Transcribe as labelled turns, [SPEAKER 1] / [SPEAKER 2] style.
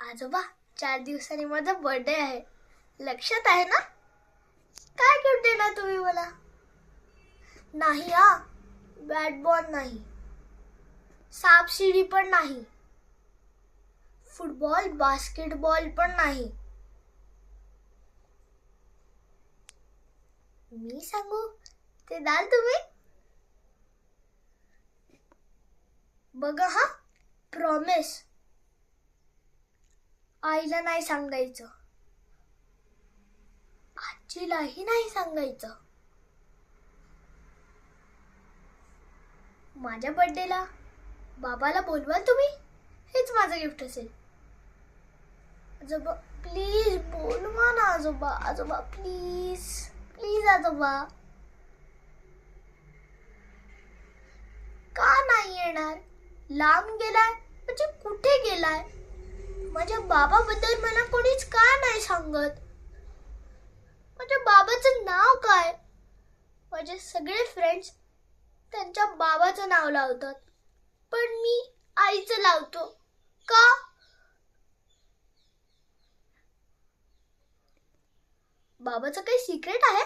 [SPEAKER 1] आजोबा, 4 दिवसांनी माझा बर्थडे आहे. लक्षात आहे ना? काय गिफ्ट देणार तुम्ही मला? नाही हा, बॅट बॉल नाही, सापशिडी पण नाही, फुटबॉल बास्केटबॉल पण नाही. मी सांगू ते द्याल तुम्ही? बघा हा, प्रॉमिस. आईला नाही सांगायचं, आजीलाही नाही सांगायचं. माझ्या बर्थडेला बाबाला बोलवाल तुम्ही? हेच माझं गिफ्ट असेल. आजोबा प्लीज बोलवा ना. आजोबा आजोबा प्लीज प्लीज आजोबा. का नाही येणार? लांब गेलाय म्हणजे कुठे गेलाय? माझ्या बाबाबद्दल मला कोणीच का नाही सांगत? माझ्या बाबाचं नाव काय? माझे सगळे फ्रेंड्स त्यांच्या बाबाचं नाव लावतात, पण मी आईचं लावतो. का? बाबाचं काही सिक्रेट आहे?